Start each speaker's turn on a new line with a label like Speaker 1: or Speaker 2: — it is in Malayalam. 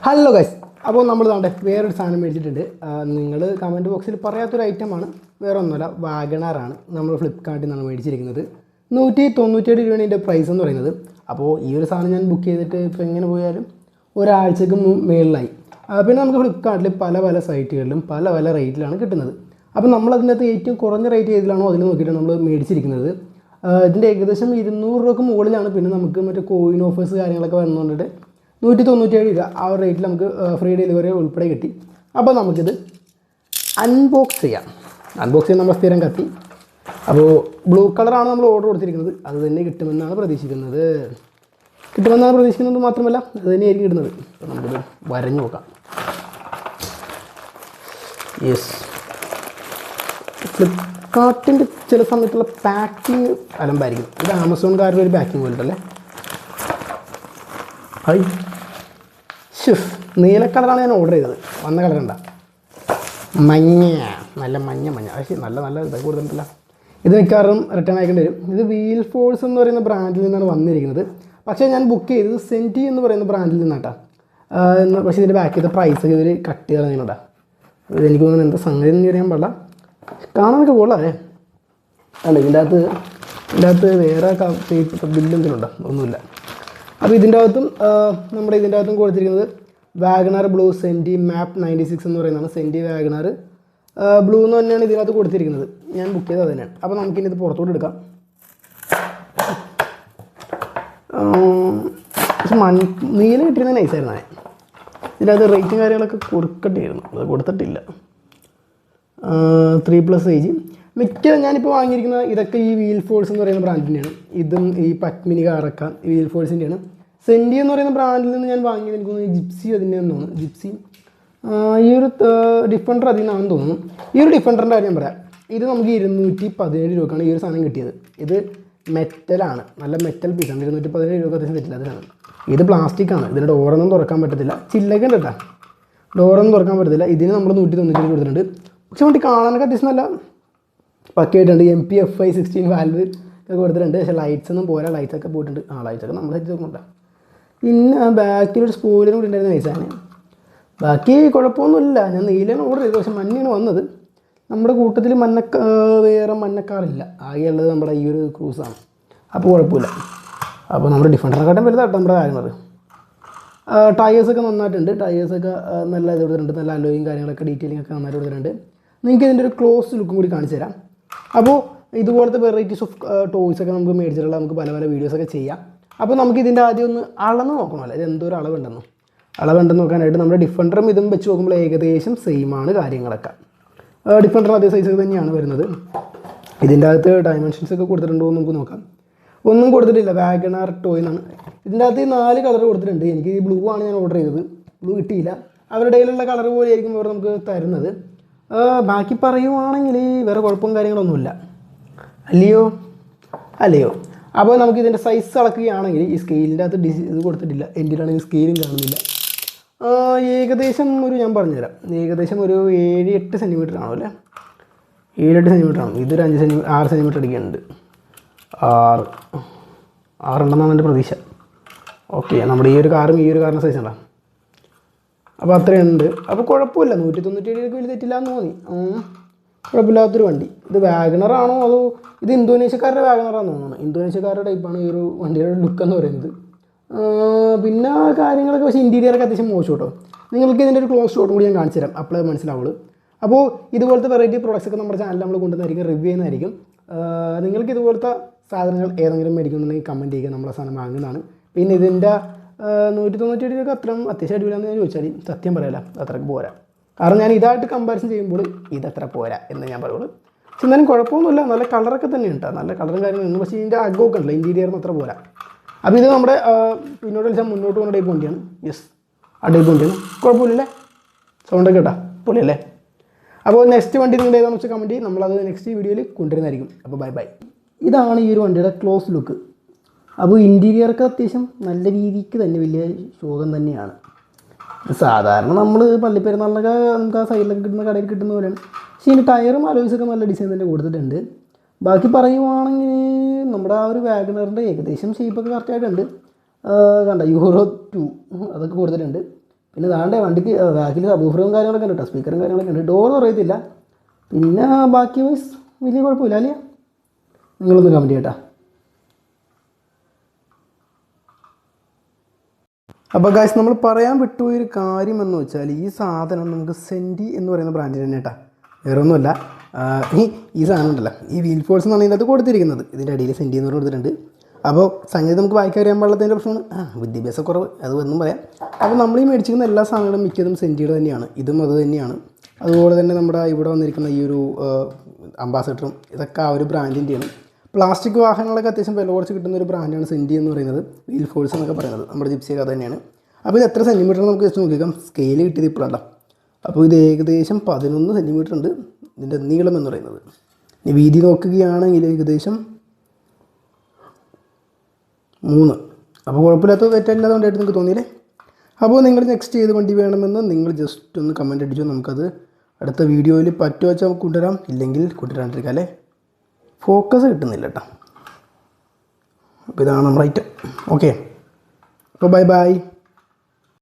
Speaker 1: ഹലോ ഗൈസ്, അപ്പോൾ നമ്മൾ വേറൊരു സാധനം മേടിച്ചിട്ടുണ്ട്. നിങ്ങൾ കമൻറ്റ് ബോക്സിൽ പറയാത്തൊരു ഐറ്റമാണ്, വേറെ ഒന്നുമല്ല, വാഗണാറാണ്. നമ്മൾ ഫ്ലിപ്കാർട്ടിൽ നിന്നാണ് മേടിച്ചിരിക്കുന്നത്. 197 രൂപയാണ് ഇതിൻ്റെ പ്രൈസ് എന്ന് പറയുന്നത്. അപ്പോൾ ഈ ഒരു സാധനം ഞാൻ ബുക്ക് ചെയ്തിട്ട് ഇപ്പോൾ എങ്ങനെ പോയാലും ഒരാഴ്ചക്ക് മേളിലായി. പിന്നെ നമുക്ക് ഫ്ലിപ്കാർട്ടിൽ പല സൈറ്റുകളിലും പല റേറ്റിലാണ് കിട്ടുന്നത്. അപ്പോൾ നമ്മളതിനകത്ത് ഏറ്റവും കുറഞ്ഞ റേറ്റ് ഏതിലാണോ അതിൽ നോക്കിയിട്ടാണ് നമ്മൾ മേടിച്ചിരിക്കുന്നത്. ഇതിൻ്റെ ഏകദേശം 200 രൂപക്ക് മുകളിലാണ്. പിന്നെ നമുക്ക് മറ്റേ കോയിൻ ഓഫേഴ്സ് കാര്യങ്ങളൊക്കെ വന്നുകൊണ്ടിട്ട് 197 രൂപ ആ ഒരു റേറ്റിൽ നമുക്ക് ഫ്രീ ഡെലിവറി ഉൾപ്പെടെ കിട്ടി. അപ്പോൾ നമുക്കിത് അൺബോക്സ് ചെയ്യാം. അൺബോക്സ് ചെയ്യാൻ നമ്മൾ സ്ഥിരം കത്തി. അപ്പോൾ ബ്ലൂ കളറാണ് നമ്മൾ ഓർഡർ കൊടുത്തിരിക്കുന്നത്. അത് തന്നെ കിട്ടുമെന്നാണ് പ്രതീക്ഷിക്കുന്നത്. മാത്രമല്ല അത് തന്നെയായിരിക്കും കിട്ടുന്നത്. അപ്പോൾ നമുക്കിത് വരഞ്ഞു നോക്കാം. യെസ്, ഫ്ലിപ്കാർട്ടിൻ്റെ ചില സമയത്തുള്ള പാക്കിങ് അലമ്പായിരിക്കും. ഇത് ആമസോൺകാരുടെ ഒരു പാക്കിങ് പോലിട്ടല്ലേ. ഹൈ നീല കളറാണ് ഞാൻ ഓർഡർ ചെയ്തത്. വന്ന കളർ കണ്ട നല്ല മഞ്ഞ പക്ഷേ നല്ല ഇതൊക്കെ കൊടുത്തിട്ടില്ല. ഇത് മിക്കവാറും റിട്ടേൺ അയക്കേണ്ടി വരും. ഇത് വീൽ ഫോഴ്സ് എന്ന് പറയുന്ന ബ്രാൻഡിൽ നിന്നാണ് വന്നിരിക്കുന്നത്. പക്ഷേ ഞാൻ ബുക്ക് ചെയ്തത് സെൻറ്റി എന്ന് പറയുന്ന ബ്രാൻഡിൽ നിന്നാട്ടാ. പക്ഷേ ഇതിൻ്റെ ബാക്ക് ചെയ്ത പ്രൈസൊക്കെ ഇവർ കട്ട് കളഞ്ഞിട്ടാ. ഇതെനിക്ക് തോന്നുന്നു എന്താ സംഗതി എന്ന് അറിയാൻ പാടില്ല. കാണാനൊക്കെ കൊള്ളാമേ. അല്ല ഇതിൻ്റെ അകത്ത് വേറെ ബില്ലെന്തെങ്കിലും ഉണ്ടോ? ഒന്നുമില്ല. അപ്പോൾ ഇതിൻ്റെ അകത്തും കൊടുത്തിരിക്കുന്നത് വാഗണാർ ബ്ലൂ സെൻറ്റി മാപ്പ് 96 എന്ന് പറയുന്നതാണ്. സെൻറ്റി വാഗണാർ ബ്ലൂ എന്ന് തന്നെയാണ് ഇതിനകത്ത് കൊടുത്തിരിക്കുന്നത്. ഞാൻ ബുക്ക് ചെയ്തത് തന്നെയാണ്. അപ്പോൾ നമുക്കിനി ഇത് പുറത്തോട്ട് എടുക്കാം. പക്ഷെ നീല കിട്ടിയിരുന്ന നൈസായിരുന്നു. ഇതിനകത്ത് റേറ്റും കാര്യങ്ങളൊക്കെ കൊടുക്കട്ടായിരുന്നു. അത് കൊടുത്തിട്ടില്ല. 3+ AG ഞാനിപ്പോൾ വാങ്ങിയിരിക്കുന്ന ഇതൊക്കെ ഈ വീൽ ഫോഴ്സ് എന്ന് പറയുന്ന ബ്രാൻഡിൻ്റെയാണ്. ഇതും ഈ പത്മിനി കാറൊക്കെ ഈ വീൽ ഫോഴ്സിൻ്റെയാണ്. സെൻറ്റി എന്ന് പറയുന്ന ബ്രാൻഡിൽ നിന്ന് ഞാൻ വാങ്ങിയത് എനിക്ക് തോന്നുന്നു ജിപ്സി അതിൻ്റെയാണെന്ന് തോന്നുന്നു. ജിപ്സി ഈ ഒരു ഡിഫൻഡർ അതിൽ നിന്നാണെന്ന് തോന്നുന്നു. ഈ ഒരു ഡിഫൻഡറിൻ്റെ കാര്യം ഞാൻ പറയാം. ഇത് നമുക്ക് 217 രൂപക്കാണ് ഈ ഒരു സാധനം കിട്ടിയത്. ഇത് മെറ്റലാണ്, നല്ല മെറ്റൽ പീസാണ്. 217 രൂപ അത്യാവശ്യം തെറ്റില്ല. അതിനാണ്. ഇത് പ്ലാസ്റ്റിക്കാണ്. ഇതിൻ്റെ ഡോറൊന്നും തുറക്കാൻ പറ്റത്തില്ല. ചില്ലൊക്കെ ഉണ്ട് കേട്ടോ, ഡോറൊന്നും തുറക്കാൻ പറ്റത്തില്ല. ഇതിന് നമ്മൾ 197 കൊടുത്തിട്ടുണ്ട്. പക്ഷെ വണ്ടി കാണാനൊക്കെ അത്യാവശ്യം നല്ല പക്കയായിട്ടുണ്ട്. MPFI 16 വാൽവ് ഒക്കെ കൊടുത്തിട്ടുണ്ട്. പക്ഷേ ലൈറ്റ്സ് ഒന്നും പോരാ. ലൈറ്റ്സൊക്കെ പോയിട്ടുണ്ട്. ലൈറ്റ്സൊക്കെ നമ്മൾ സെറ്റ് നോക്കണ്ട. പിന്നെ ബാക്കിലൊരു സ്പോയിലറും കൂടി ഉണ്ടായിരുന്ന നൈസാണ്. ബാക്കി കുഴപ്പമൊന്നുമില്ല. ഞാൻ നീലയാണ് ഓർഡർ ചെയ്തത്. പക്ഷേ മഞ്ഞയാണ് വന്നത്. നമ്മുടെ കൂട്ടത്തിൽ വേറെ മഞ്ഞക്കാറില്ല. ആകെയുള്ളത് നമ്മുടെ ഈ ഒരു ക്രൂസാണ്. അപ്പോൾ കുഴപ്പമില്ല. അപ്പോൾ നമ്മുടെ ഡിഫൻഡറിനെക്കാട്ടും വലുതാട്ടോ നമ്മുടെ കാര്യങ്ങൾ. ടയേഴ്സൊക്കെ നന്നായിട്ടുണ്ട്. ടയേഴ്സൊക്കെ നല്ല ഇത് കൊടുത്തിട്ടുണ്ട്. നല്ല അലോയും കാര്യങ്ങളൊക്കെ ഡീറ്റെയിലിംഗ് ഒക്കെ നന്നായിട്ട് കൊടുത്തിട്ടുണ്ട്. നിങ്ങൾക്ക് ഇതിൻ്റെ ഒരു ക്ലോസ് ലുക്കും കൂടി കാണിച്ചു തരാം. അപ്പോൾ ഇതുപോലത്തെ വെറൈറ്റീസ് ഓഫ് ടോയ്സൊക്കെ നമുക്ക് മേടിച്ചിട്ടുള്ള നമുക്ക് പല വീഡിയോസൊക്കെ ചെയ്യാം. അപ്പോൾ നമുക്ക് ഇതിൻ്റെ ആദ്യം ഒന്ന് അളന്ന് നോക്കണമല്ലോ, ഇത് എന്തോ ഒരു അളവുണ്ടെന്ന് നോക്കാനായിട്ട് നമ്മുടെ ഡിഫൻഡറും ഇതും വെച്ച് നോക്കുമ്പോൾ ഏകദേശം സെയിമാണ് കാര്യങ്ങളൊക്കെ. ഡിഫൻഡർ അതേ സൈസ് തന്നെയാണ് വരുന്നത്. ഇതിൻ്റെ അകത്ത് ഡയമെൻഷൻസ് ഒക്കെ കൊടുത്തിട്ടുണ്ടോ എന്ന് നമുക്ക് നോക്കാം. ഒന്നും കൊടുത്തിട്ടില്ല. വാഗണാർ ടോയ് എന്നാണ്. ഇതിൻ്റെ അകത്ത് 4 കളർ കൊടുത്തിട്ടുണ്ട്. എനിക്ക് ഈ ബ്ലൂ ആണ് ഞാൻ ഓർഡർ ചെയ്തത്. ബ്ലൂ കിട്ടിയില്ല. അവരുടെ കയ്യിലുള്ള കളർ പോലെ ആയിരിക്കും അവർ നമുക്ക് തരുന്നത്. ബാക്കി പറയുവാണെങ്കിൽ വേറെ കുഴപ്പവും കാര്യങ്ങളൊന്നുമില്ല. അല്ലയോ അപ്പോൾ നമുക്ക് ഇതിൻ്റെ സൈസ് അളക്കുകയാണെങ്കിൽ ഈ സ്കെയിലിൻ്റെ അകത്ത് ഇത് കൊടുത്തിട്ടില്ല. എൻ്റെയിലാണെങ്കിൽ സ്കെയിലും കാണുന്നില്ല. ഏകദേശം ഞാൻ പറഞ്ഞുതരാം. ഏകദേശം ഒരു 7-8 സെൻറ്റിമീറ്റർ ആണോ അല്ലേ? 7-8 സെൻറ്റിമീറ്റർ ആണ്. ഇതൊരു 6 സെൻറ്റിമീറ്റർ അടിക്കുന്നുണ്ട്. 6 ഉണ്ടെന്നാണ് എൻ്റെ പ്രതീക്ഷ. ഓക്കെ, നമ്മുടെ ഈ ഒരു കാറിൻ്റെ സൈസ് ഉണ്ടോ? അപ്പോൾ അത്രയുണ്ട്. അപ്പോൾ കുഴപ്പമില്ല. 197 വലിയ തെറ്റില്ല എന്ന് തോന്നി. കുഴപ്പമില്ലാത്തൊരു വണ്ടി. ഇത് വാഗണറാണോ അതോ ഇത് ഇന്തോനേഷ്യക്കാരുടെ വാഗണറാണെന്ന് തോന്നുന്നു. ഇന്തോനേഷ്യക്കാരുടെ ടൈപ്പാണ് ഈ ഒരു വണ്ടിയുടെ ലുക്ക് എന്ന് പറയുന്നത്. പിന്നെ കാര്യങ്ങളൊക്കെ പക്ഷേ ഇൻറ്റീരിയറൊക്കെ അത്യാവശ്യം മോശം കേട്ടോ. നിങ്ങൾക്ക് ഇതിൻ്റെ ഒരു ക്ലോസ് ഷോട്ടും കൂടി ഞാൻ കാണിച്ചു തരാം. അപ്പോഴേ മനസ്സിലാവുള്ളൂ. അപ്പോൾ ഇതുപോലത്തെ വെറൈറ്റി പ്രോഡക്റ്റ്സ് ഒക്കെ നമ്മുടെ ചാനലിൽ നമ്മൾ കൊണ്ടുവന്നായിരിക്കും, റിവ്യൂ ചെയ്യുന്നതായിരിക്കും. നിങ്ങൾക്ക് ഇതുപോലത്തെ സാധനങ്ങൾ ഏതെങ്കിലും മേടിക്കുന്നുണ്ടെങ്കിൽ കമൻറ്റ് ചെയ്യുക. നമ്മളെ സാധനം വാങ്ങുന്നതാണ്. പിന്നെ ഇതിൻ്റെ 197 രൂപ അത്യാവശ്യം അടിപൊളിയാണെന്ന് ഞാൻ ചോദിച്ചാൽ സത്യം പറയാല, അത്രയ്ക്ക് പോരാ. കാരണം ഞാൻ ഇതായിട്ട് കമ്പാരിസൺ ചെയ്യുമ്പോൾ ഇതത്ര പോരാ എന്ന് ഞാൻ പറയുള്ളൂ. പക്ഷെ എന്നാലും കുഴപ്പമൊന്നുമില്ല. നല്ല കളറൊക്കെ തന്നെ ഉണ്ട്. നല്ല കളറും കാര്യങ്ങളും. പക്ഷേ ഇതിൻ്റെ അകമൊക്കെ ഉണ്ടല്ലോ, ഇൻറ്റീരിയറിന് അത്ര പോരാ. അപ്പോൾ ഇത് നമ്മുടെ പിന്നോട്ട് വലിച്ചാൽ മുന്നോട്ട് പോകുന്ന ടൈപ്പ് വണ്ടിയാണ്. യെസ്, ആ ടൈപ്പ് വണ്ടിയാണ്. കുഴപ്പമില്ലല്ലേ? സൗണ്ടൊക്കെ കേട്ടാ പൊളിയല്ലേ? അപ്പോൾ നെക്സ്റ്റ് വണ്ടി നിങ്ങളുടെ ഏതാണെന്ന് വെച്ചാൽ കമൻറ്റ് ചെയ്യും. നമ്മളത് നെക്സ്റ്റ് വീഡിയോയിൽ കൊണ്ടുവരുന്നതായിരിക്കും. അപ്പോൾ ബൈ. ഇതാണ് ഈ ഒരു വണ്ടിയുടെ ക്ലോസ് ലുക്ക്. അപ്പോൾ ഇൻറ്റീരിയറൊക്കെ അത്യാവശ്യം നല്ല രീതിക്ക് തന്നെ വലിയ ശോകം തന്നെയാണ്. സാധാരണ നമ്മൾ പള്ളിപ്പെരുന്നാളിനൊക്കെ നമുക്ക് ആ സൈഡിലൊക്കെ കിട്ടുന്ന കടയിൽ കിട്ടുന്ന പോലെയാണ്. പക്ഷേ ഇതിൻ്റെ ടയറും അലോയ്സൊക്കെ നല്ല ഡിസൈൻ തന്നെ കൊടുത്തിട്ടുണ്ട്. ബാക്കി പറയുവാണെങ്കിൽ നമ്മുടെ ആ ഒരു വാഗണറിൻ്റെ ഏകദേശം ഷേപ്പൊക്കെ കറക്റ്റായിട്ടുണ്ട്. കണ്ട Euro 2 അതൊക്കെ കൊടുത്തിട്ടുണ്ട്. പിന്നെ താണ്ടെ വണ്ടിക്ക് ബാക്കിൽ സബൂഫറും കാര്യങ്ങളൊക്കെ ഉണ്ട് കേട്ടോ, സ്പീക്കറും കാര്യങ്ങളൊക്കെ ഉണ്ട്. ഡോർ തുറയത്തില്ല. പിന്നെ ബാക്കി വൈസ് വലിയ കുഴപ്പമില്ല അല്ലേ? നിങ്ങളൊന്ന് കമൻറ്റ് ചെയ്യട്ടാ. അപ്പോൾ ഗായ്സ്, നമ്മൾ പറയാൻ വിട്ടുപോയൊരു കാര്യം എന്ന് വെച്ചാൽ ഈ സാധനം നമുക്ക് സെൻറ്റി എന്ന് പറയുന്ന ബ്രാൻഡിൽ തന്നെ കേട്ടോ, വേറെ ഒന്നുമല്ല. ഈ സാധനം ഉണ്ടല്ലോ, ഈ വീൽ ഫോഴ്സ് എന്ന് പറഞ്ഞാൽ ഇതിനകത്ത് കൊടുത്തിരിക്കുന്നത്, ഇതിൻ്റെ അടിയിൽ സെൻറ്റി എന്ന് കൊടുത്തിട്ടുണ്ട്. അപ്പോൾ സംഗതി നമുക്ക് വായിക്കാൻ അറിയാൻ പാടില്ലാത്തതിൻ്റെ പ്രശ്നമാണ്, വിദ്യാഭ്യാസക്കുറവ്, അത് ഒന്നും പറയാം. അപ്പോൾ നമ്മൾ ഈ മേടിച്ചിരിക്കുന്ന എല്ലാ സാധനങ്ങളും മിക്കതും സെൻറ്റിയുടെ തന്നെയാണ്. ഇതും അത് തന്നെയാണ്. അതുപോലെ തന്നെ നമ്മുടെ ഇവിടെ വന്നിരിക്കുന്ന ഈ ഒരു അംബാസഡറും ഇതൊക്കെ ആ ഒരു ബ്രാൻഡിൻ്റെയാണ്. പ്ലാസ്റ്റിക് വാഹനങ്ങളൊക്കെ അത്യാവശ്യം വില കുറച്ച് കിട്ടുന്ന ഒരു ബ്രാൻഡാണ് സെൻറ്റി എന്ന് പറയുന്നത്, വീൽ ഫോഴ്സ് എന്നൊക്കെ പറയുന്നത്. നമ്മുടെ ജിപ്സിയൊക്കെ അത് തന്നെയാണ്. അപ്പോൾ ഇത് എത്ര സെൻറ്റിമീറ്റർ നമുക്ക് ജസ്റ്റ് നോക്കിക്കാം. സ്കെയിൽ കിട്ടിയത് ഇപ്പോഴല്ല. അപ്പോൾ ഇത് ഏകദേശം 11 സെൻറ്റിമീറ്റർ ഉണ്ട് ഇതിൻ്റെ നീളം എന്ന് പറയുന്നത്. ഇനി വീതി നോക്കുകയാണെങ്കിൽ ഏകദേശം 3. അപ്പോൾ കുഴപ്പമില്ലാത്ത തെറ്റല്ലാത്തതുകൊണ്ടായിട്ട് നിങ്ങൾക്ക് തോന്നിയില്ലേ? അപ്പോൾ നിങ്ങൾ നെക്സ്റ്റ് ഏത് വണ്ടി വേണമെന്ന് നിങ്ങൾ ജസ്റ്റ് ഒന്ന് കമൻറ്റ് അടിച്ചു. നമുക്കത് അടുത്ത വീഡിയോയിൽ പറ്റുക വെച്ചാൽ നമുക്ക് കൊണ്ടുവരാം, ഇല്ലെങ്കിൽ കൊണ്ടുവരാണ്ടിരിക്കാം അല്ലേ? ഫോക്കസ് കിട്ടുന്നില്ല കേട്ടോ. അപ്പോൾ ഇതാണ് നമ്മുടെ ഐറ്റം. ഓക്കെ, അപ്പോൾ ബൈ ബൈ.